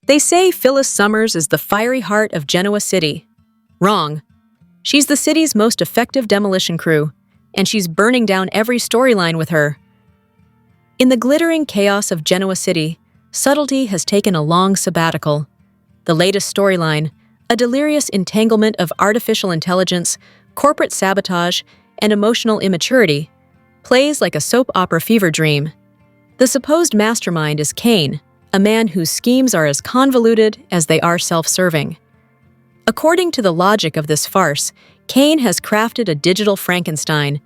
They say Phyllis Summers is the fiery heart of Genoa City. Wrong. She's the city's most effective demolition crew, and she's burning down every storyline with her. In the glittering chaos of Genoa City, subtlety has taken a long sabbatical. The latest storyline, a delirious entanglement of artificial intelligence, corporate sabotage, and emotional immaturity, plays like a soap opera fever dream. The supposed mastermind is Kane, a man whose schemes are as convoluted as they are self-serving. According to the logic of this farce, Kane has crafted a digital Frankenstein,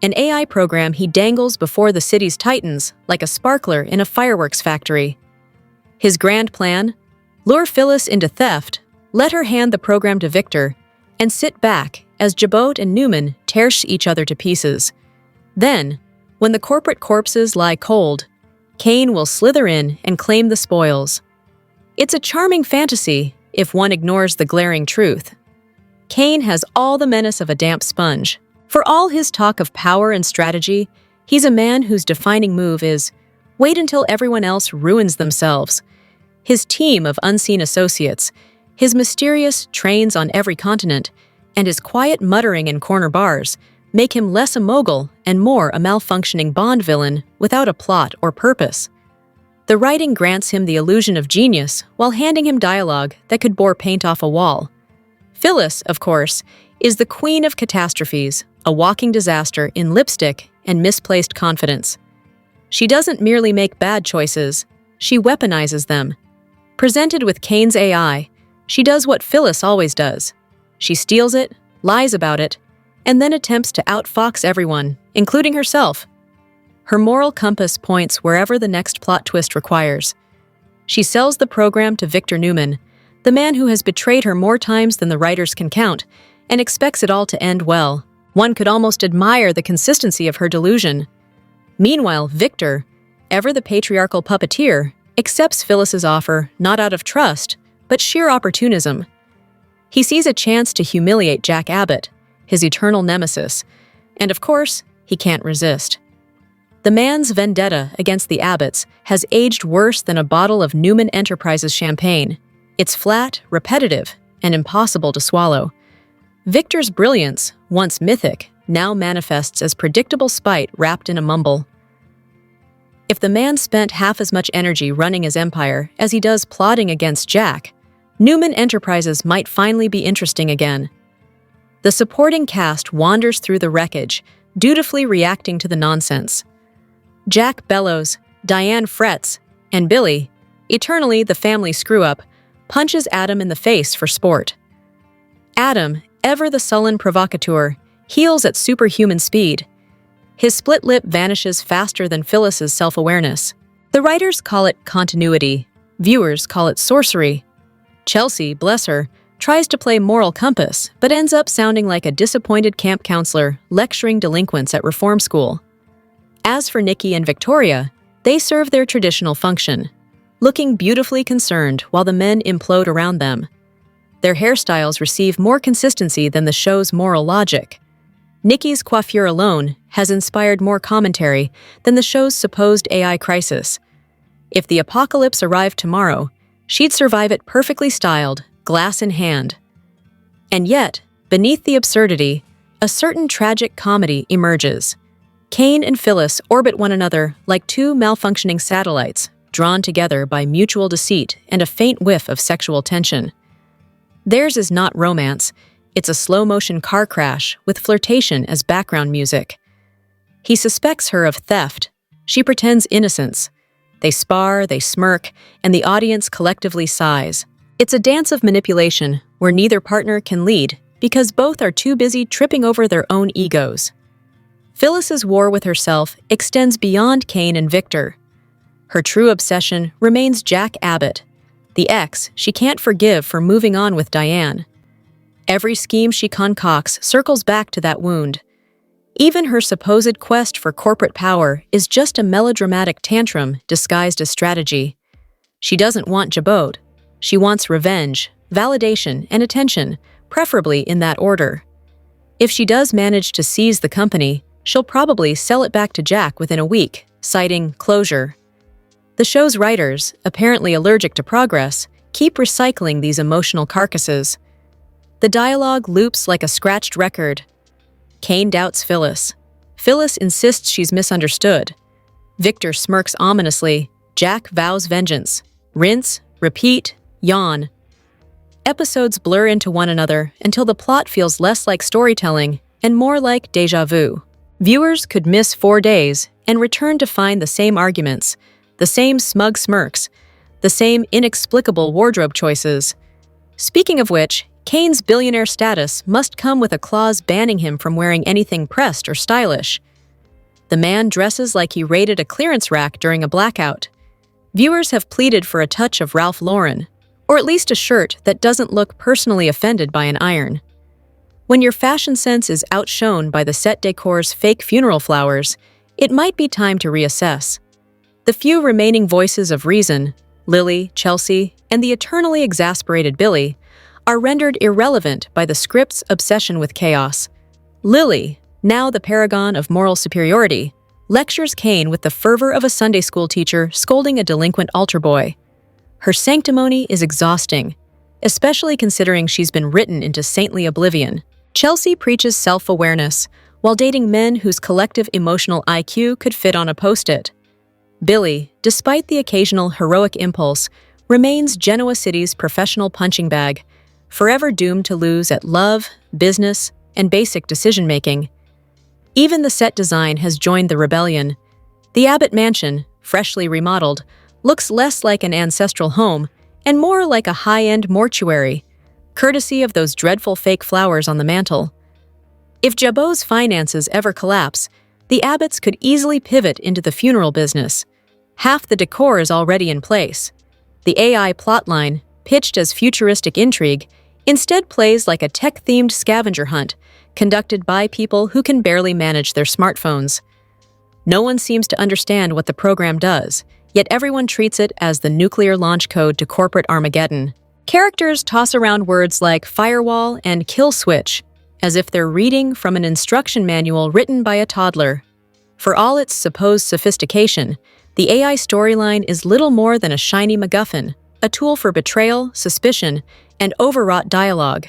an AI program he dangles before the city's titans like a sparkler in a fireworks factory. His grand plan? Lure Phyllis into theft, let her hand the program to Victor, and sit back as Jabot and Newman tear each other to pieces. Then, when the corporate corpses lie cold, Kane will slither in and claim the spoils. It's a charming fantasy if one ignores the glaring truth. Kane has all the menace of a damp sponge. For all his talk of power and strategy, he's a man whose defining move is, wait until everyone else ruins themselves. His team of unseen associates, his mysterious trains on every continent, and his quiet muttering in corner bars make him less a mogul and more a malfunctioning Bond villain without a plot or purpose. The writing grants him the illusion of genius while handing him dialogue that could bore paint off a wall. Phyllis, of course, is the queen of catastrophes, a walking disaster in lipstick and misplaced confidence. She doesn't merely make bad choices, she weaponizes them. Presented with Kane's AI, she does what Phyllis always does. She steals it, lies about it, and then attempts to outfox everyone, including herself. Her moral compass points wherever the next plot twist requires. She sells the program to Victor Newman, the man who has betrayed her more times than the writers can count, and expects it all to end well. One could almost admire the consistency of her delusion. Meanwhile, Victor, ever the patriarchal puppeteer, accepts Phyllis's offer not out of trust, but sheer opportunism. He sees a chance to humiliate Jack Abbott, his eternal nemesis, and of course, he can't resist. The man's vendetta against the Abbotts has aged worse than a bottle of Newman Enterprises champagne. It's flat, repetitive, and impossible to swallow. Victor's brilliance, once mythic, now manifests as predictable spite wrapped in a mumble. If the man spent half as much energy running his empire as he does plotting against Jack, Newman Enterprises might finally be interesting again. The supporting cast wanders through the wreckage, dutifully reacting to the nonsense. Jack bellows, Diane frets, and Billy, eternally the family screw-up, punches Adam in the face for sport. Adam, ever the sullen provocateur, heals at superhuman speed. His split lip vanishes faster than Phyllis's self-awareness. The writers call it continuity, viewers call it sorcery. Chelsea, bless her, tries to play moral compass, but ends up sounding like a disappointed camp counselor lecturing delinquents at reform school. As for Nikki and Victoria, they serve their traditional function, looking beautifully concerned while the men implode around them. Their hairstyles receive more consistency than the show's moral logic. Nikki's coiffure alone has inspired more commentary than the show's supposed AI crisis. If the apocalypse arrived tomorrow, she'd survive it perfectly styled, glass in hand. And yet, beneath the absurdity, a certain tragic comedy emerges. Kane and Phyllis orbit one another like two malfunctioning satellites, drawn together by mutual deceit and a faint whiff of sexual tension. Theirs is not romance, it's a slow-motion car crash with flirtation as background music. He suspects her of theft. She pretends innocence. They spar, they smirk, and the audience collectively sighs. It's a dance of manipulation where neither partner can lead because both are too busy tripping over their own egos. Phyllis's war with herself extends beyond Kane and Victor. Her true obsession remains Jack Abbott, the ex she can't forgive for moving on with Diane. Every scheme she concocts circles back to that wound. Even her supposed quest for corporate power is just a melodramatic tantrum disguised as strategy. She doesn't want Jabot. She wants revenge, validation, and attention, preferably in that order. If she does manage to seize the company, she'll probably sell it back to Jack within a week, citing closure. The show's writers, apparently allergic to progress, keep recycling these emotional carcasses. The dialogue loops like a scratched record. Kane doubts Phyllis. Phyllis insists she's misunderstood. Victor smirks ominously. Jack vows vengeance. Rinse, repeat, yawn. Episodes blur into one another until the plot feels less like storytelling and more like déjà vu. Viewers could miss 4 days and return to find the same arguments, the same smug smirks, the same inexplicable wardrobe choices. Speaking of which, Kane's billionaire status must come with a clause banning him from wearing anything pressed or stylish. The man dresses like he raided a clearance rack during a blackout. Viewers have pleaded for a touch of Ralph Lauren, or at least a shirt that doesn't look personally offended by an iron. When your fashion sense is outshone by the set decor's fake funeral flowers, it might be time to reassess. The few remaining voices of reason, Lily, Chelsea, and the eternally exasperated Billy, are rendered irrelevant by the script's obsession with chaos. Lily, now the paragon of moral superiority, lectures Kane with the fervor of a Sunday school teacher scolding a delinquent altar boy. Her sanctimony is exhausting, especially considering she's been written into saintly oblivion. Chelsea preaches self-awareness while dating men whose collective emotional IQ could fit on a post-it. Billy, despite the occasional heroic impulse, remains Genoa City's professional punching bag, forever doomed to lose at love, business, and basic decision-making. Even the set design has joined the rebellion. The Abbott Mansion, freshly remodeled, looks less like an ancestral home and more like a high-end mortuary, courtesy of those dreadful fake flowers on the mantel. If Jabot's finances ever collapse, the Abbotts could easily pivot into the funeral business. Half the decor is already in place. The AI plotline, pitched as futuristic intrigue, instead plays like a tech-themed scavenger hunt conducted by people who can barely manage their smartphones. No one seems to understand what the program does, yet everyone treats it as the nuclear launch code to corporate Armageddon. Characters toss around words like firewall and kill switch, as if they're reading from an instruction manual written by a toddler. For all its supposed sophistication, the AI storyline is little more than a shiny MacGuffin, a tool for betrayal, suspicion, and overwrought dialogue.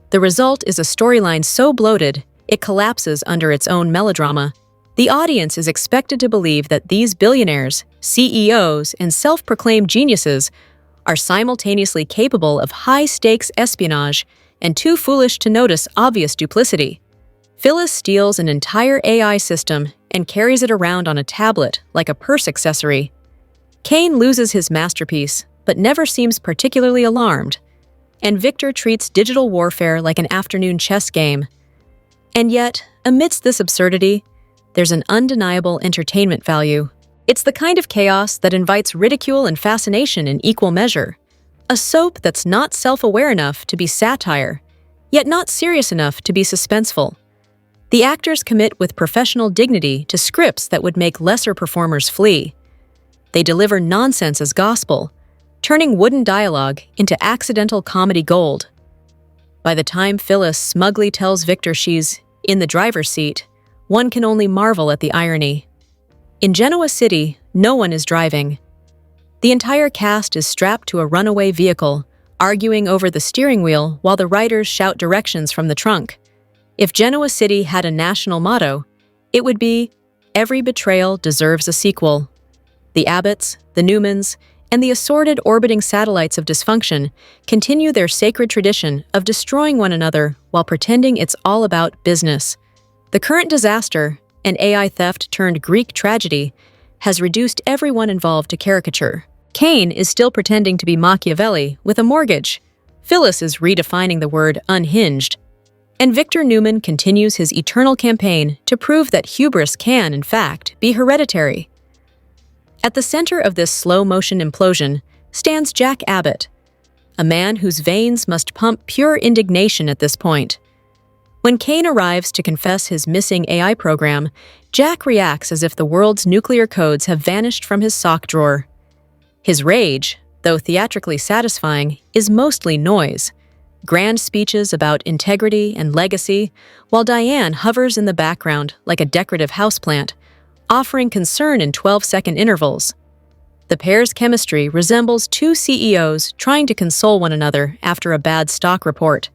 The result is a storyline so bloated, it collapses under its own melodrama. The audience is expected to believe that these billionaires, CEOs, and self-proclaimed geniuses are simultaneously capable of high-stakes espionage and too foolish to notice obvious duplicity. Phyllis steals an entire AI system and carries it around on a tablet like a purse accessory. Kane loses his masterpiece, but never seems particularly alarmed. And Victor treats digital warfare like an afternoon chess game. And yet, amidst this absurdity, there's an undeniable entertainment value. It's the kind of chaos that invites ridicule and fascination in equal measure. A soap that's not self-aware enough to be satire, yet not serious enough to be suspenseful. The actors commit with professional dignity to scripts that would make lesser performers flee. They deliver nonsense as gospel, turning wooden dialogue into accidental comedy gold. By the time Phyllis smugly tells Victor she's in the driver's seat, one can only marvel at the irony. In Genoa City, no one is driving. The entire cast is strapped to a runaway vehicle, arguing over the steering wheel while the writers shout directions from the trunk. If Genoa City had a national motto, it would be, "Every betrayal deserves a sequel." The Abbotts, the Newmans, and the assorted orbiting satellites of dysfunction continue their sacred tradition of destroying one another while pretending it's all about business. The current disaster, an AI theft turned Greek tragedy, has reduced everyone involved to caricature. Kane is still pretending to be Machiavelli with a mortgage. Phyllis is redefining the word unhinged. And Victor Newman continues his eternal campaign to prove that hubris can, in fact, be hereditary. At the center of this slow-motion implosion stands Jack Abbott, a man whose veins must pump pure indignation at this point. When Kane arrives to confess his missing AI program, Jack reacts as if the world's nuclear codes have vanished from his sock drawer. His rage, though theatrically satisfying, is mostly noise. Grand speeches about integrity and legacy, while Diane hovers in the background like a decorative houseplant, offering concern in 12-second intervals. The pair's chemistry resembles two CEOs trying to console one another after a bad stock report.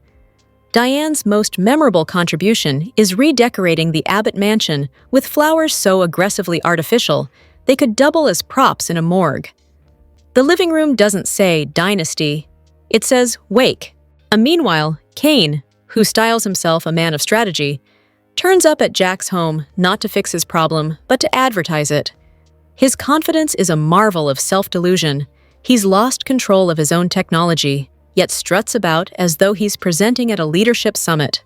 Diane's most memorable contribution is redecorating the Abbott mansion with flowers so aggressively artificial they could double as props in a morgue. The living room doesn't say Dynasty, it says Wake. Meanwhile, Kane, who styles himself a man of strategy, turns up at Jack's home not to fix his problem, but to advertise it. His confidence is a marvel of self-delusion. He's lost control of his own technology, yet struts about as though he's presenting at a leadership summit.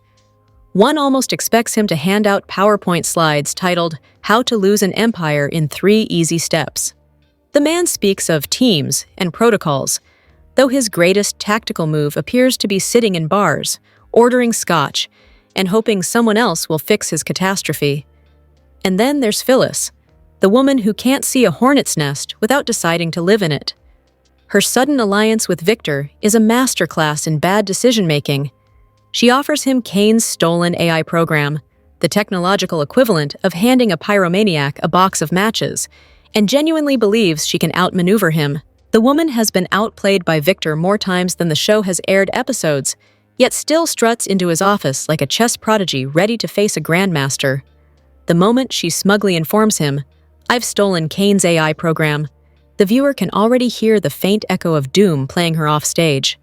One almost expects him to hand out PowerPoint slides titled, "How to Lose an Empire in 3 Easy Steps." The man speaks of teams and protocols, though his greatest tactical move appears to be sitting in bars, ordering scotch, and hoping someone else will fix his catastrophe. And then there's Phyllis, the woman who can't see a hornet's nest without deciding to live in it. Her sudden alliance with Victor is a masterclass in bad decision-making. She offers him Kane's stolen AI program, the technological equivalent of handing a pyromaniac a box of matches, and genuinely believes she can outmaneuver him. The woman has been outplayed by Victor more times than the show has aired episodes, yet still struts into his office like a chess prodigy ready to face a grandmaster. The moment she smugly informs him, "I've stolen Kane's AI program," the viewer can already hear the faint echo of doom playing her off stage.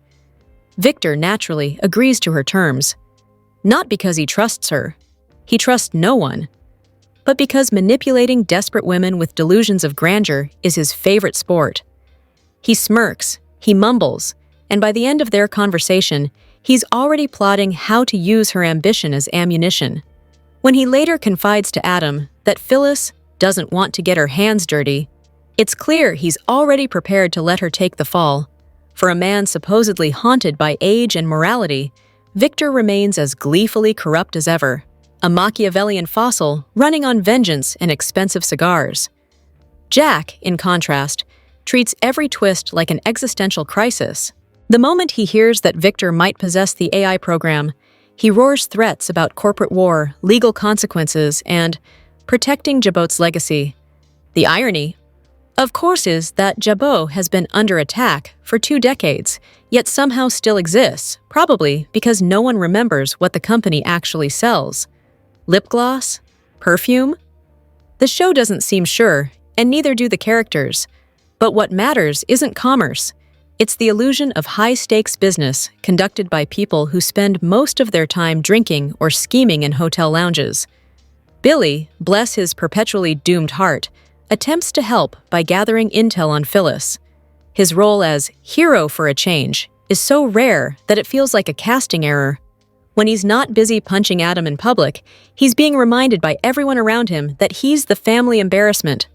Victor naturally agrees to her terms, not because he trusts her. He trusts no one. But because manipulating desperate women with delusions of grandeur is his favorite sport. He smirks, he mumbles, and by the end of their conversation, he's already plotting how to use her ambition as ammunition. When he later confides to Adam that Phyllis doesn't want to get her hands dirty, it's clear he's already prepared to let her take the fall. For a man supposedly haunted by age and morality, Victor remains as gleefully corrupt as ever, a Machiavellian fossil running on vengeance and expensive cigars. Jack, in contrast, treats every twist like an existential crisis. The moment he hears that Victor might possess the AI program, he roars threats about corporate war, legal consequences, and protecting Jabot's legacy. The irony, of course, is that Jabot has been under attack for 2 decades, yet somehow still exists, probably because no one remembers what the company actually sells. Lip gloss? Perfume? The show doesn't seem sure, and neither do the characters. But what matters isn't commerce. It's the illusion of high-stakes business conducted by people who spend most of their time drinking or scheming in hotel lounges. Billy, bless his perpetually doomed heart, attempts to help by gathering intel on Phyllis. His role as hero for a change is so rare that it feels like a casting error. When he's not busy punching Adam in public, he's being reminded by everyone around him that he's the family embarrassment,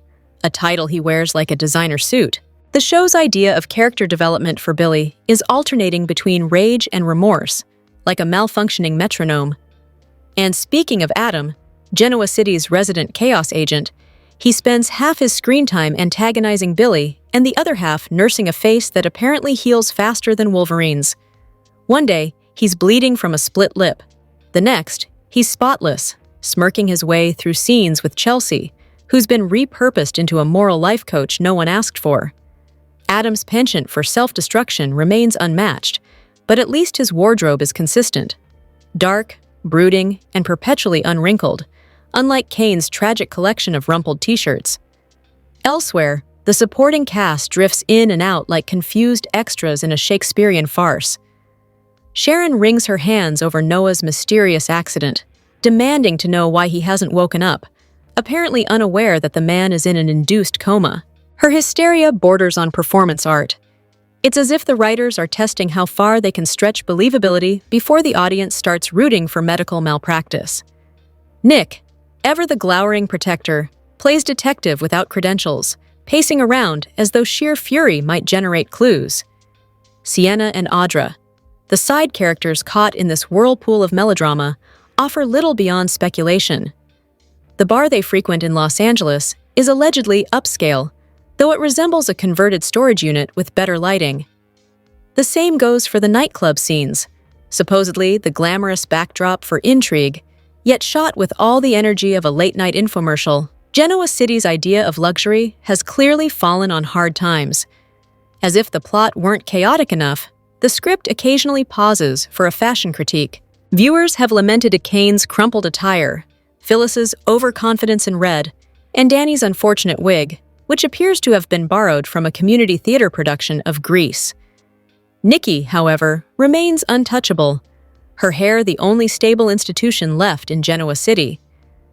a title he wears like a designer suit. The show's idea of character development for Billy is alternating between rage and remorse, like a malfunctioning metronome. And speaking of Adam, Genoa City's resident chaos agent, he spends half his screen time antagonizing Billy and the other half nursing a face that apparently heals faster than Wolverine's. One day, he's bleeding from a split lip. The next, he's spotless, smirking his way through scenes with Chelsea, who's been repurposed into a moral life coach no one asked for. Adam's penchant for self-destruction remains unmatched, but at least his wardrobe is consistent. Dark, brooding, and perpetually unwrinkled, unlike Kane's tragic collection of rumpled t-shirts. Elsewhere, the supporting cast drifts in and out like confused extras in a Shakespearean farce. Sharon wrings her hands over Noah's mysterious accident, demanding to know why he hasn't woken up, apparently unaware that the man is in an induced coma. Her hysteria borders on performance art. It's as if the writers are testing how far they can stretch believability before the audience starts rooting for medical malpractice. Nick, ever the glowering protector, plays detective without credentials, pacing around as though sheer fury might generate clues. Sienna and Audra, the side characters caught in this whirlpool of melodrama, offer little beyond speculation. The bar they frequent in Los Angeles is allegedly upscale, though it resembles a converted storage unit with better lighting. The same goes for the nightclub scenes, supposedly the glamorous backdrop for intrigue, yet shot with all the energy of a late-night infomercial, Genoa City's idea of luxury has clearly fallen on hard times. As if the plot weren't chaotic enough, the script occasionally pauses for a fashion critique. Viewers have lamented Kane's crumpled attire, Phyllis's overconfidence in red, and Danny's unfortunate wig, which appears to have been borrowed from a community theater production of Grease. Nikki, however, remains untouchable, her hair the only stable institution left in Genoa City.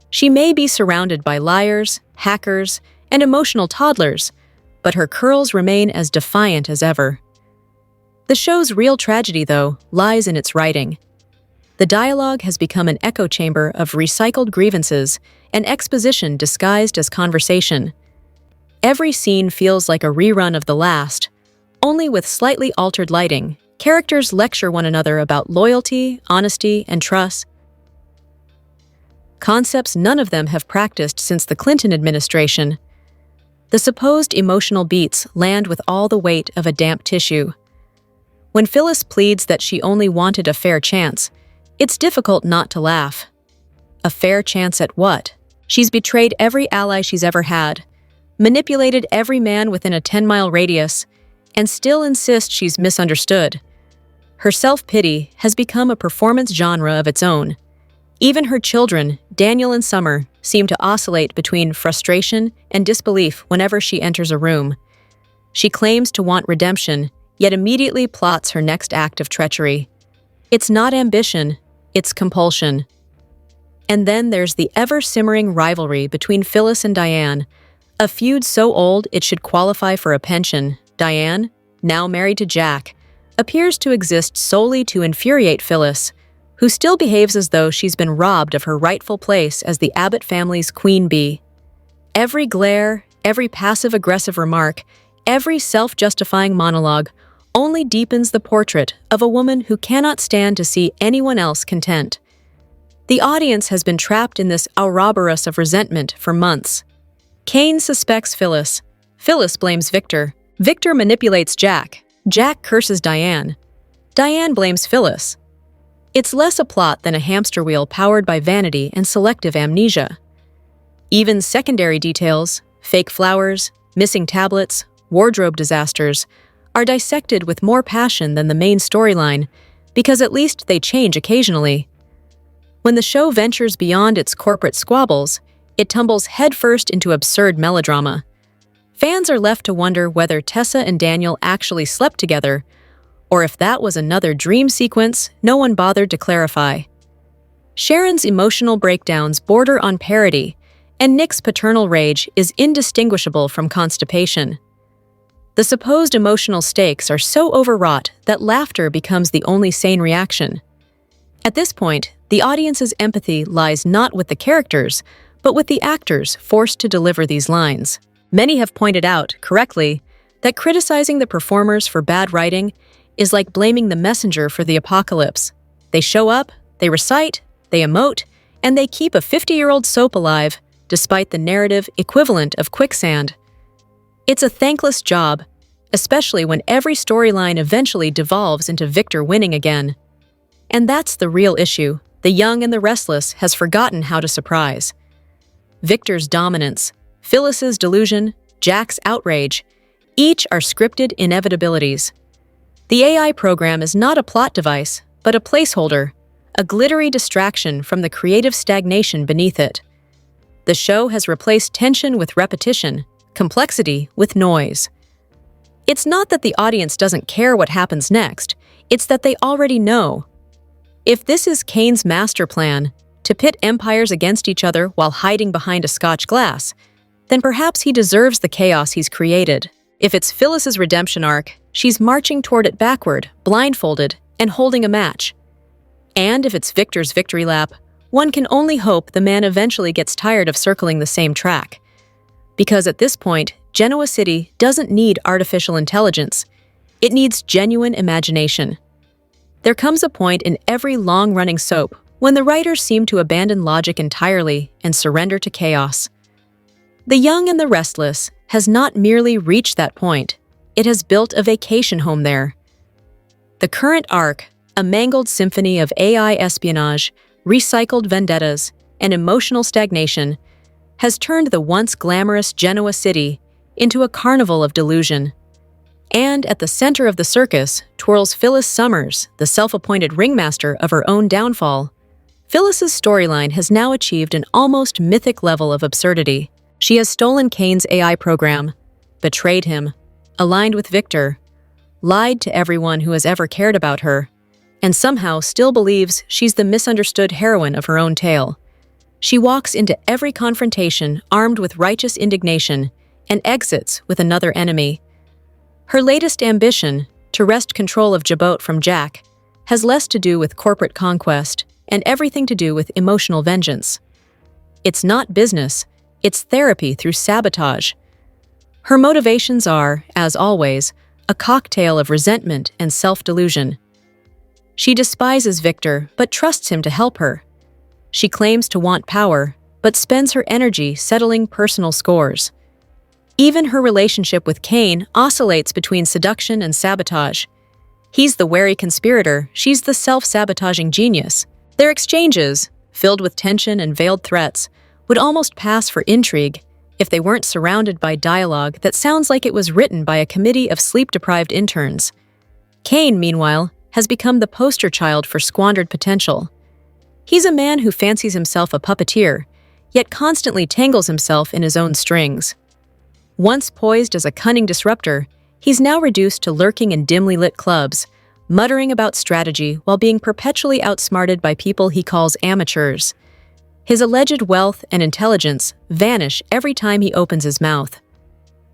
She may be surrounded by liars, hackers, and emotional toddlers, but her curls remain as defiant as ever. The show's real tragedy, though, lies in its writing. The dialogue has become an echo chamber of recycled grievances and exposition disguised as conversation. Every scene feels like a rerun of the last, only with slightly altered lighting. Characters lecture one another about loyalty, honesty, and trust. Concepts none of them have practiced since the Clinton administration. The supposed emotional beats land with all the weight of a damp tissue. When Phyllis pleads that she only wanted a fair chance, it's difficult not to laugh. A fair chance at what? She's betrayed every ally she's ever had, manipulated every man within a 10-mile radius, and still insists she's misunderstood. Her self-pity has become a performance genre of its own. Even her children, Daniel and Summer, seem to oscillate between frustration and disbelief whenever she enters a room. She claims to want redemption, yet immediately plots her next act of treachery. It's not ambition, it's compulsion. And then there's the ever-simmering rivalry between Phyllis and Diane, a feud so old it should qualify for a pension. Diane, now married to Jack, appears to exist solely to infuriate Phyllis, who still behaves as though she's been robbed of her rightful place as the Abbott family's queen bee. Every glare, every passive-aggressive remark, every self-justifying monologue only deepens the portrait of a woman who cannot stand to see anyone else content. The audience has been trapped in this ouroboros of resentment for months. Kane suspects Phyllis. Phyllis blames Victor. Victor manipulates Jack. Jack curses Diane. Diane blames Phyllis. It's less a plot than a hamster wheel powered by vanity and selective amnesia. Even secondary details, fake flowers, missing tablets, wardrobe disasters, are dissected with more passion than the main storyline, because at least they change occasionally. When the show ventures beyond its corporate squabbles, it tumbles headfirst into absurd melodrama. Fans are left to wonder whether Tessa and Daniel actually slept together, or if that was another dream sequence no one bothered to clarify. Sharon's emotional breakdowns border on parody, and Nick's paternal rage is indistinguishable from constipation. The supposed emotional stakes are so overwrought that laughter becomes the only sane reaction. At this point, the audience's empathy lies not with the characters, but with the actors forced to deliver these lines. Many have pointed out, correctly, that criticizing the performers for bad writing is like blaming the messenger for the apocalypse. They show up, they recite, they emote, and they keep a 50-year-old soap alive, despite the narrative equivalent of quicksand. It's a thankless job, especially when every storyline eventually devolves into Victor winning again. And that's the real issue. The young and the restless has forgotten how to surprise. Victor's dominance, Phyllis's delusion, Jack's outrage, each are scripted inevitabilities. The AI program is not a plot device, but a placeholder, a glittery distraction from the creative stagnation beneath it. The show has replaced tension with repetition, complexity with noise. It's not that the audience doesn't care what happens next, it's that they already know. If this is Kane's master plan, to pit empires against each other while hiding behind a Scotch glass, then perhaps he deserves the chaos he's created. If it's Phyllis's redemption arc, she's marching toward it backward, blindfolded, and holding a match. And if it's Victor's victory lap, one can only hope the man eventually gets tired of circling the same track. Because at this point, Genoa City doesn't need artificial intelligence. It needs genuine imagination. There comes a point in every long-running soap when the writers seem to abandon logic entirely and surrender to chaos. The Young and the Restless has not merely reached that point, it has built a vacation home there. The current arc, a mangled symphony of AI espionage, recycled vendettas, and emotional stagnation, has turned the once glamorous Genoa city into a carnival of delusion. And at the center of the circus twirls Phyllis Summers, the self-appointed ringmaster of her own downfall. Phyllis's storyline has now achieved an almost mythic level of absurdity. She has stolen Kane's AI program, betrayed him, aligned with Victor, lied to everyone who has ever cared about her, and somehow still believes she's the misunderstood heroine of her own tale. She walks into every confrontation armed with righteous indignation and exits with another enemy. Her latest ambition, to wrest control of Jabot from Jack, has less to do with corporate conquest and everything to do with emotional vengeance. It's not business, it's therapy through sabotage. Her motivations are, as always, a cocktail of resentment and self-delusion. She despises Victor but trusts him to help her. She claims to want power but spends her energy settling personal scores. Even her relationship with Kane oscillates between seduction and sabotage. He's the wary conspirator, she's the self-sabotaging genius. Their exchanges, filled with tension and veiled threats, would almost pass for intrigue if they weren't surrounded by dialogue that sounds like it was written by a committee of sleep-deprived interns. Kane, meanwhile, has become the poster child for squandered potential. He's a man who fancies himself a puppeteer, yet constantly tangles himself in his own strings. Once poised as a cunning disruptor, he's now reduced to lurking in dimly lit clubs, muttering about strategy while being perpetually outsmarted by people he calls amateurs. His alleged wealth and intelligence vanish every time he opens his mouth.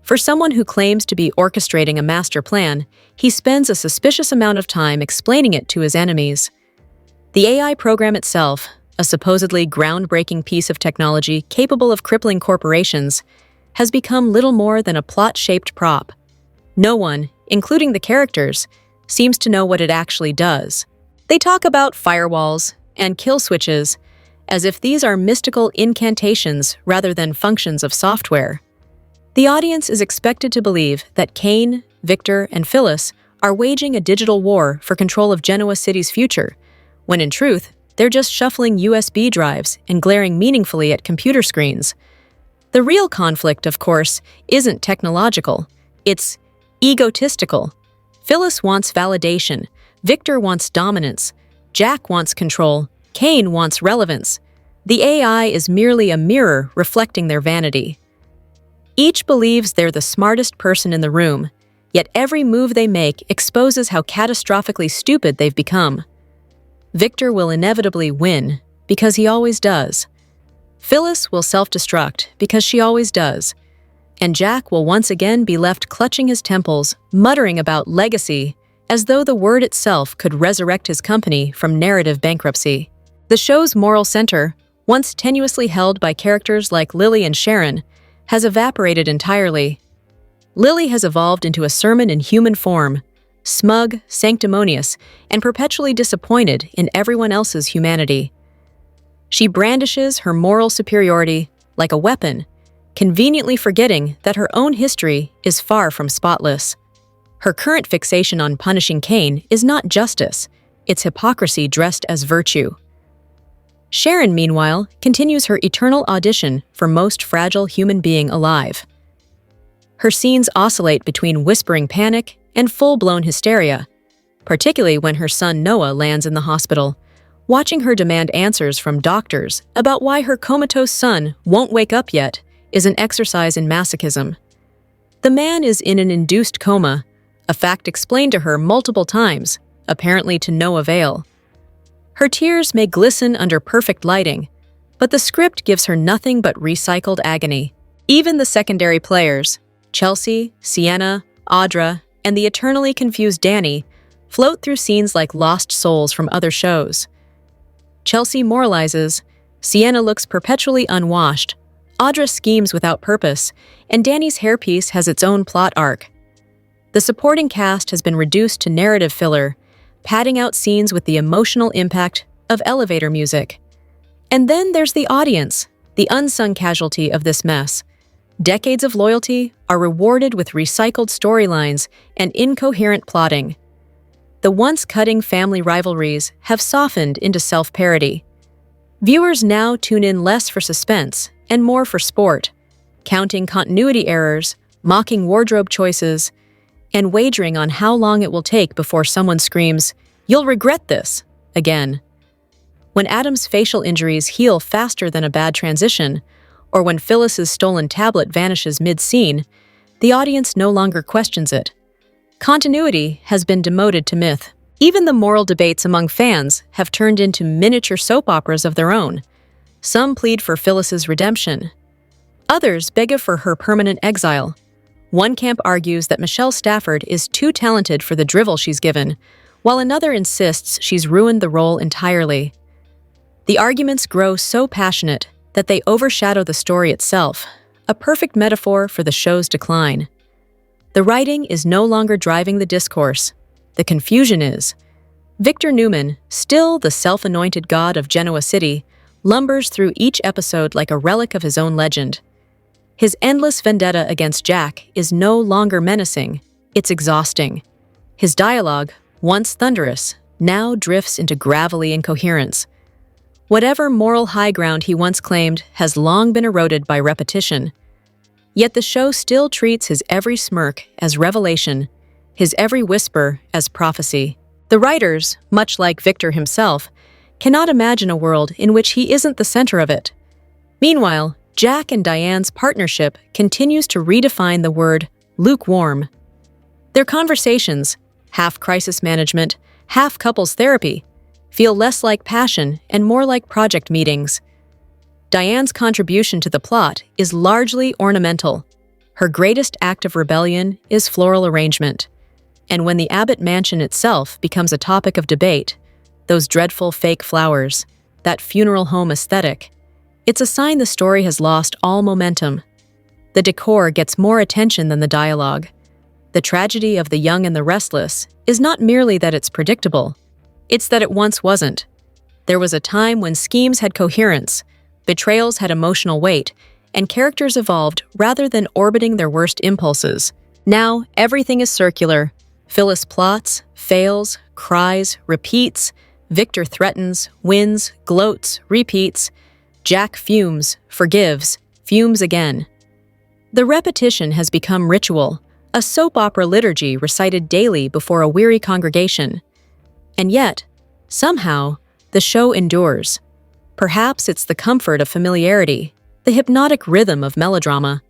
For someone who claims to be orchestrating a master plan, he spends a suspicious amount of time explaining it to his enemies. The AI program itself, a supposedly groundbreaking piece of technology capable of crippling corporations, has become little more than a plot-shaped prop. No one, including the characters, seems to know what it actually does. They talk about firewalls and kill switches as if these are mystical incantations rather than functions of software. The audience is expected to believe that Kane, Victor, and Phyllis are waging a digital war for control of Genoa City's future, when in truth, they're just shuffling USB drives and glaring meaningfully at computer screens. The real conflict, of course, isn't technological. It's egotistical. Phyllis wants validation, Victor wants dominance, Jack wants control, Kane wants relevance. The AI is merely a mirror reflecting their vanity. Each believes they're the smartest person in the room, yet every move they make exposes how catastrophically stupid they've become. Victor will inevitably win, because he always does. Phyllis will self-destruct, because she always does. And Jack will once again be left clutching his temples, muttering about legacy, as though the word itself could resurrect his company from narrative bankruptcy. The show's moral center, once tenuously held by characters like Lily and Sharon, has evaporated entirely. Lily has evolved into a sermon in human form, smug, sanctimonious, and perpetually disappointed in everyone else's humanity. She brandishes her moral superiority like a weapon, conveniently forgetting that her own history is far from spotless. Her current fixation on punishing Kane is not justice, it's hypocrisy dressed as virtue. Sharon, meanwhile, continues her eternal audition for most fragile human being alive. Her scenes oscillate between whispering panic and full-blown hysteria, particularly when her son Noah lands in the hospital. Watching her demand answers from doctors about why her comatose son won't wake up yet is an exercise in masochism. The man is in an induced coma, a fact explained to her multiple times, apparently to no avail. Her tears may glisten under perfect lighting, but the script gives her nothing but recycled agony. Even the secondary players, Chelsea, Sienna, Audra, and the eternally confused Danny, float through scenes like lost souls from other shows. Chelsea moralizes, Sienna looks perpetually unwashed, Audra schemes without purpose, and Danny's hairpiece has its own plot arc. The supporting cast has been reduced to narrative filler, padding out scenes with the emotional impact of elevator music. And then there's the audience, the unsung casualty of this mess. Decades of loyalty are rewarded with recycled storylines and incoherent plotting. The once cutting family rivalries have softened into self-parody. Viewers now tune in less for suspense and more for sport, counting continuity errors, mocking wardrobe choices, and wagering on how long it will take before someone screams, "You'll regret this," again. When Adam's facial injuries heal faster than a bad transition, or when Phyllis's stolen tablet vanishes mid-scene, the audience no longer questions it. Continuity has been demoted to myth. Even the moral debates among fans have turned into miniature soap operas of their own. Some plead for Phyllis's redemption. Others beg for her permanent exile. One camp argues that Michelle Stafford is too talented for the drivel she's given, while another insists she's ruined the role entirely. The arguments grow so passionate that they overshadow the story itself, a perfect metaphor for the show's decline. The writing is no longer driving the discourse. The confusion is. Victor Newman, still the self-anointed god of Genoa City, lumbers through each episode like a relic of his own legend. His endless vendetta against Jack is no longer menacing, it's exhausting. His dialogue, once thunderous, now drifts into gravelly incoherence. Whatever moral high ground he once claimed has long been eroded by repetition. Yet the show still treats his every smirk as revelation, his every whisper as prophecy. The writers, much like Victor himself, cannot imagine a world in which he isn't the center of it. Meanwhile, Jack and Diane's partnership continues to redefine the word lukewarm. Their conversations, half crisis management, half couples therapy, feel less like passion and more like project meetings. Diane's contribution to the plot is largely ornamental. Her greatest act of rebellion is floral arrangement. And when the Abbott mansion itself becomes a topic of debate, those dreadful fake flowers, that funeral home aesthetic, it's a sign the story has lost all momentum. The decor gets more attention than the dialogue. The tragedy of The Young and the Restless is not merely that it's predictable, it's that it once wasn't. There was a time when schemes had coherence, betrayals had emotional weight, and characters evolved rather than orbiting their worst impulses. Now, everything is circular. Phyllis plots, fails, cries, repeats. Victor threatens, wins, gloats, repeats. Jack fumes, forgives, fumes again. The repetition has become ritual, a soap opera liturgy recited daily before a weary congregation. And yet, somehow, the show endures. Perhaps it's the comfort of familiarity, the hypnotic rhythm of melodrama,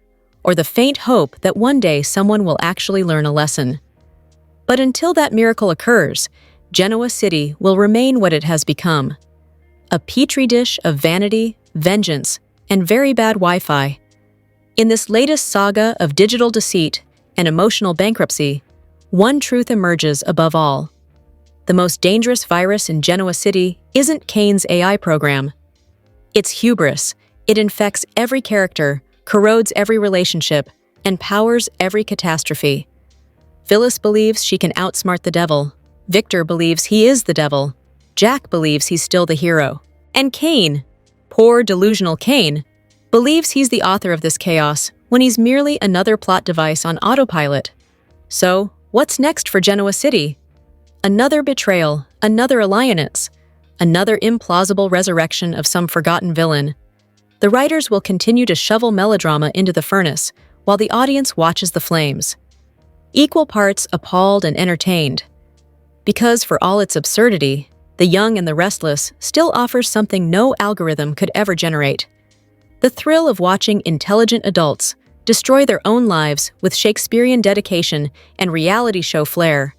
or the faint hope that one day someone will actually learn a lesson. But until that miracle occurs, Genoa City will remain what it has become: a petri dish of vanity, vengeance, and very bad Wi-Fi. In this latest saga of digital deceit and emotional bankruptcy, one truth emerges above all. The most dangerous virus in Genoa City isn't Kane's AI program. It's hubris. It infects every character, corrodes every relationship, and powers every catastrophe. Phyllis believes she can outsmart the devil. Victor believes he is the devil. Jack believes he's still the hero. And Kane, poor delusional Kane, believes he's the author of this chaos when he's merely another plot device on autopilot. So, what's next for Genoa City? Another betrayal, another alliance, another implausible resurrection of some forgotten villain. The writers will continue to shovel melodrama into the furnace while the audience watches the flames. Equal parts appalled and entertained. Because for all its absurdity, The Young and the Restless still offers something no algorithm could ever generate: the thrill of watching intelligent adults destroy their own lives with Shakespearean dedication and reality show flair.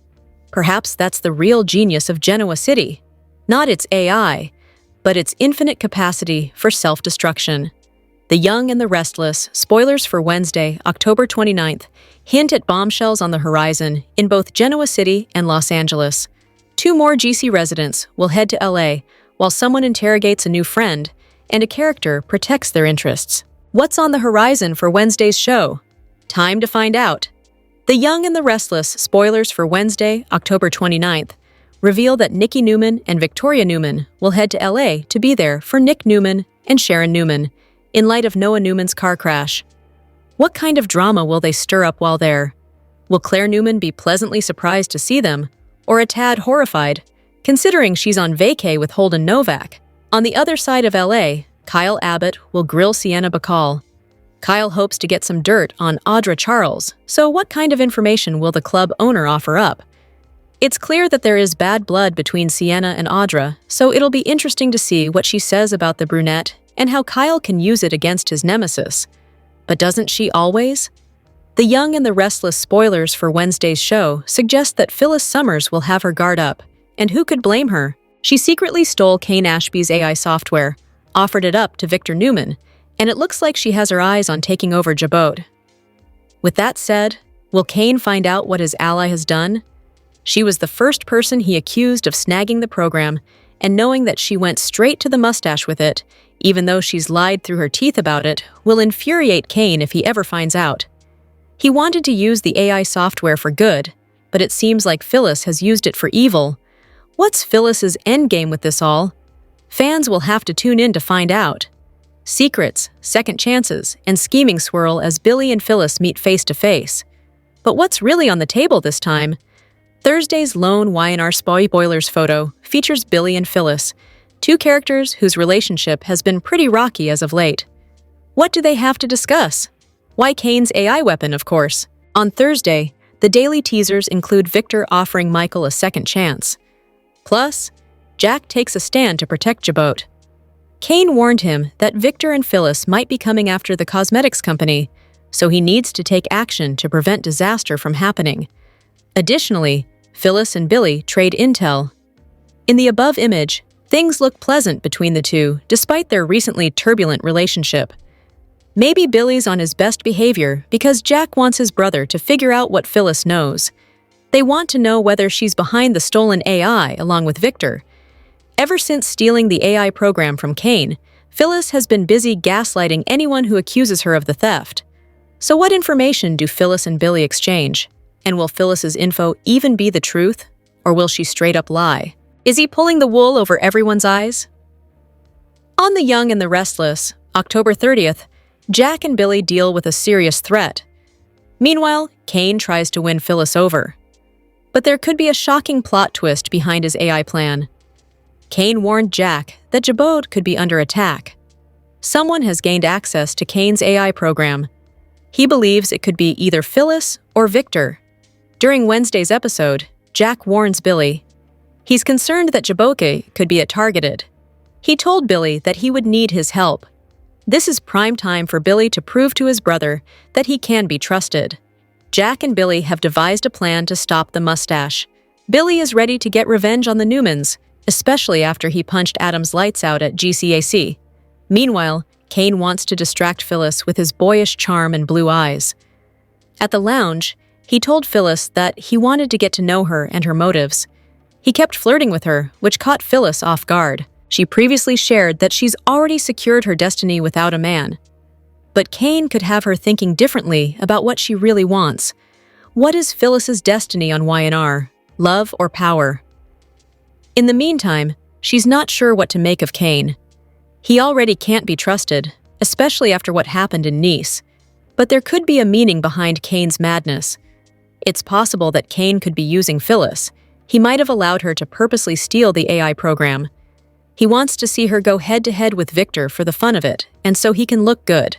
Perhaps that's the real genius of Genoa City. Not its AI, but its infinite capacity for self-destruction. The Young and the Restless, spoilers for Wednesday, October 29th, hint at bombshells on the horizon in both Genoa City and Los Angeles. 2 more GC residents will head to LA while someone interrogates a new friend and a character protects their interests. What's on the horizon for Wednesday's show? Time to find out. The Young and the Restless, spoilers for Wednesday, October 29th, reveal that Nikki Newman and Victoria Newman will head to LA to be there for Nick Newman and Sharon Newman, in light of Noah Newman's car crash. What kind of drama will they stir up while there? Will Claire Newman be pleasantly surprised to see them, or a tad horrified, considering she's on vacay with Holden Novak? On the other side of LA, Kyle Abbott will grill Sienna Bacall. Kyle hopes to get some dirt on Audra Charles, so what kind of information will the club owner offer up? It's clear that there is bad blood between Sienna and Audra, so it'll be interesting to see what she says about the brunette and how Kyle can use it against his nemesis. But doesn't she always? The Young and the Restless spoilers for Wednesday's show suggest that Phyllis Summers will have her guard up, and who could blame her? She secretly stole Kane Ashby's AI software, offered it up to Victor Newman, and it looks like she has her eyes on taking over Jabot. With that said, will Kane find out what his ally has done? She was the first person he accused of snagging the program, and knowing that she went straight to the mustache with it, even though she's lied through her teeth about it, will infuriate Kane if he ever finds out. He wanted to use the AI software for good, but it seems like Phyllis has used it for evil. What's Phyllis's endgame with this all? Fans will have to tune in to find out. Secrets, second chances, and scheming swirl as Billy and Phyllis meet face to face. But what's really on the table this time? Thursday's lone Y&R spoilers photo features Billy and Phyllis, two characters whose relationship has been pretty rocky as of late. What do they have to discuss? Why Kane's AI weapon, of course. On Thursday, the daily teasers include Victor offering Michael a second chance. Plus, Jack takes a stand to protect Jabot. Kane warned him that Victor and Phyllis might be coming after the cosmetics company, so he needs to take action to prevent disaster from happening. Additionally, Phyllis and Billy trade intel. In the above image, things look pleasant between the two despite their recently turbulent relationship. Maybe Billy's on his best behavior because Jack wants his brother to figure out what Phyllis knows. They want to know whether she's behind the stolen AI along with Victor. Ever since stealing the AI program from Kane, Phyllis has been busy gaslighting anyone who accuses her of the theft. So what information do Phyllis and Billy exchange? And will Phyllis's info even be the truth? Or will she straight up lie? Is he pulling the wool over everyone's eyes? On The Young and the Restless, October 30th, Jack and Billy deal with a serious threat. Meanwhile, Kane tries to win Phyllis over. But there could be a shocking plot twist behind his AI plan. Kane warned Jack that Jabot could be under attack. Someone has gained access to Kane's AI program. He believes it could be either Phyllis or Victor. During Wednesday's episode, Jack warns Billy. He's concerned that Jabot could be targeted. He told Billy that he would need his help. This is prime time for Billy to prove to his brother that he can be trusted. Jack and Billy have devised a plan to stop the mustache. Billy is ready to get revenge on the Newmans, especially after he punched Adam's lights out at GCAC. Meanwhile, Kane wants to distract Phyllis with his boyish charm and blue eyes. At the lounge, he told Phyllis that he wanted to get to know her and her motives. He kept flirting with her, which caught Phyllis off guard. She previously shared that she's already secured her destiny without a man. But Kane could have her thinking differently about what she really wants. What is Phyllis's destiny on Y&R? Love or power? In the meantime, she's not sure what to make of Kane. He already can't be trusted, especially after what happened in Nice. But there could be a meaning behind Kane's madness. It's possible that Kane could be using Phyllis. He might have allowed her to purposely steal the AI program. He wants to see her go head-to-head with Victor for the fun of it, and so he can look good.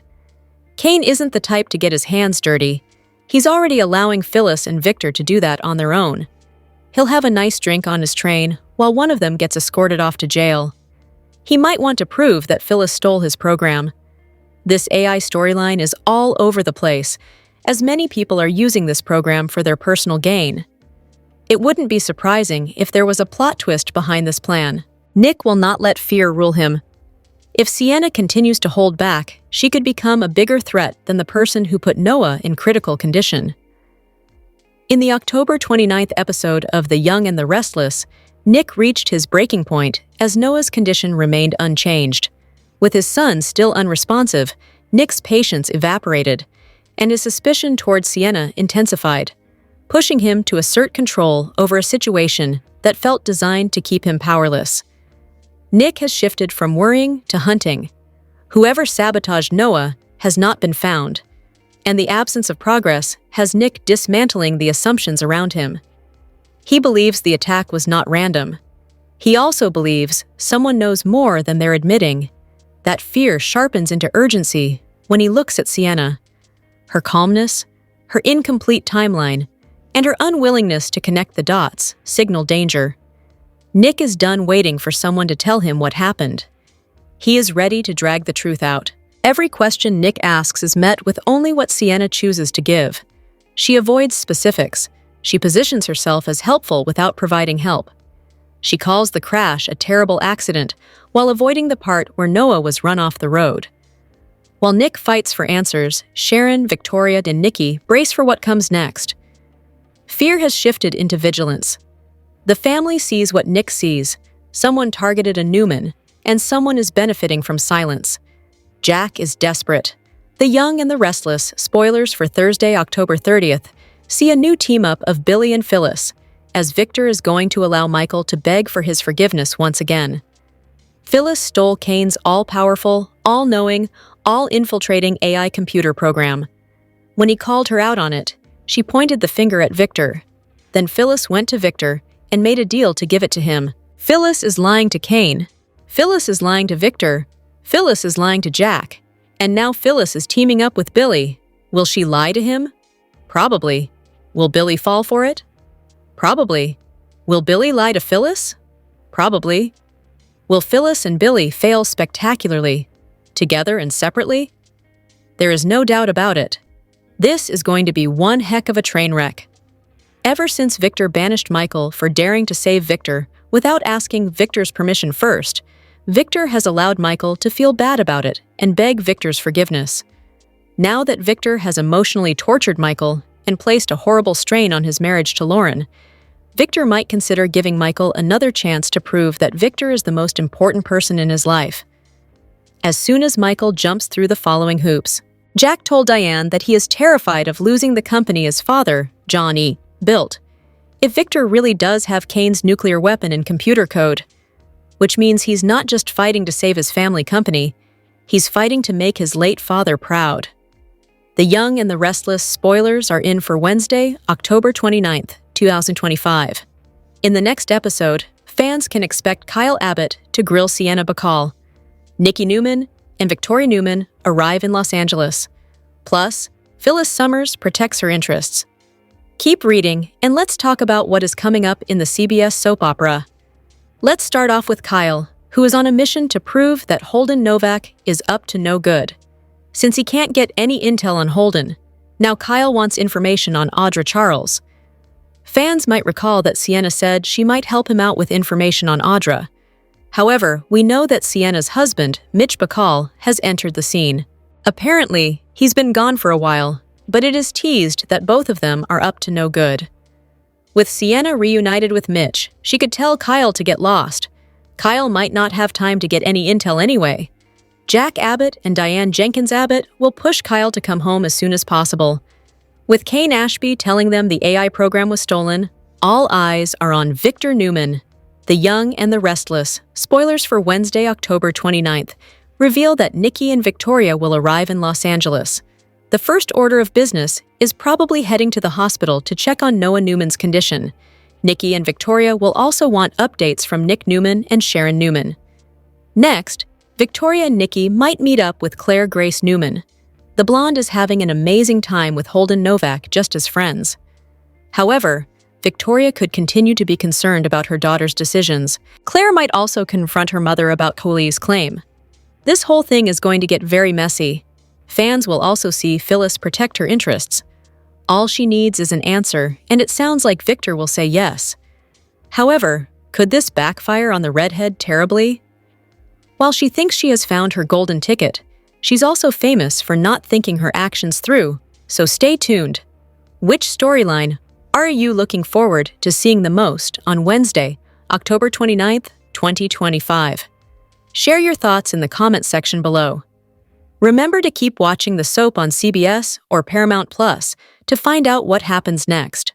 Kane isn't the type to get his hands dirty. He's already allowing Phyllis and Victor to do that on their own. He'll have a nice drink on his train, while one of them gets escorted off to jail. He might want to prove that Phyllis stole his program. This AI storyline is all over the place, as many people are using this program for their personal gain. It wouldn't be surprising if there was a plot twist behind this plan. Nick will not let fear rule him. If Sienna continues to hold back, she could become a bigger threat than the person who put Noah in critical condition. In the October 29th episode of The Young and the Restless, Nick reached his breaking point as Noah's condition remained unchanged. With his son still unresponsive, Nick's patience evaporated, and his suspicion towards Sienna intensified, pushing him to assert control over a situation that felt designed to keep him powerless. Nick has shifted from worrying to hunting. Whoever sabotaged Noah has not been found, and the absence of progress has Nick dismantling the assumptions around him. He believes the attack was not random. He also believes someone knows more than they're admitting. That fear sharpens into urgency when he looks at Sienna. Her calmness, her incomplete timeline, and her unwillingness to connect the dots signal danger. Nick is done waiting for someone to tell him what happened. He is ready to drag the truth out. Every question Nick asks is met with only what Sienna chooses to give. She avoids specifics. She positions herself as helpful without providing help. She calls the crash a terrible accident while avoiding the part where Noah was run off the road. While Nick fights for answers, Sharon, Victoria, and Nikki brace for what comes next. Fear has shifted into vigilance. The family sees what Nick sees. Someone targeted a Newman, and someone is benefiting from silence. Jack is desperate. The Young and the Restless, spoilers for Thursday, October 30th, see a new team-up of Billy and Phyllis, as Victor is going to allow Michael to beg for his forgiveness once again. Phyllis stole Kane's all-powerful, all-knowing, all-infiltrating AI computer program. When he called her out on it, she pointed the finger at Victor. Then Phyllis went to Victor and made a deal to give it to him. Phyllis is lying to Kane. Phyllis is lying to Victor. Phyllis is lying to Jack. And now Phyllis is teaming up with Billy. Will she lie to him? Probably. Will Billy fall for it? Probably. Will Billy lie to Phyllis? Probably. Will Phyllis and Billy fail spectacularly, together and separately? There is no doubt about it. This is going to be one heck of a train wreck. Ever since Victor banished Michael for daring to save Victor without asking Victor's permission first, Victor has allowed Michael to feel bad about it and beg Victor's forgiveness. Now that Victor has emotionally tortured Michael and placed a horrible strain on his marriage to Lauren, Victor might consider giving Michael another chance to prove that Victor is the most important person in his life. As soon as Michael jumps through the following hoops, Jack told Diane that he is terrified of losing the company his father, John E., built. If Victor really does have Kane's nuclear weapon in computer code, which means he's not just fighting to save his family company, he's fighting to make his late father proud. The Young and the Restless spoilers are in for Wednesday, October 29th, 2025. In the next episode, fans can expect Kyle Abbott to grill Sienna Bacall. Nikki Newman and Victoria Newman arrive in Los Angeles. Plus, Phyllis Summers protects her interests. Keep reading, and let's talk about what is coming up in the CBS soap opera. Let's start off with Kyle, who is on a mission to prove that Holden Novak is up to no good. Since he can't get any intel on Holden, now Kyle wants information on Audra Charles. Fans might recall that Sienna said she might help him out with information on Audra. However, we know that Sienna's husband, Mitch Bacall, has entered the scene. Apparently, he's been gone for a while, but it is teased that both of them are up to no good. With Sienna reunited with Mitch, she could tell Kyle to get lost. Kyle might not have time to get any intel anyway. Jack Abbott and Diane Jenkins Abbott will push Kyle to come home as soon as possible. With Kane Ashby telling them the AI program was stolen, all eyes are on Victor Newman. The Young and the Restless, spoilers for Wednesday, October 29th, reveal that Nikki and Victoria will arrive in Los Angeles. The first order of business is probably heading to the hospital to check on Noah Newman's condition. Nikki and Victoria will also want updates from Nick Newman and Sharon Newman. Next, Victoria and Nikki might meet up with Claire Grace Newman. The blonde is having an amazing time with Holden Novak just as friends. However, Victoria could continue to be concerned about her daughter's decisions. Claire might also confront her mother about Cooley's claim. This whole thing is going to get very messy. Fans will also see Phyllis protect her interests. All she needs is an answer, and it sounds like Victor will say yes. However, could this backfire on the redhead terribly? While she thinks she has found her golden ticket, she's also famous for not thinking her actions through, so stay tuned. Which storyline are you looking forward to seeing the most on Wednesday, October 29th, 2025? Share your thoughts in the comment section below. Remember to keep watching the soap on CBS or Paramount Plus to find out what happens next.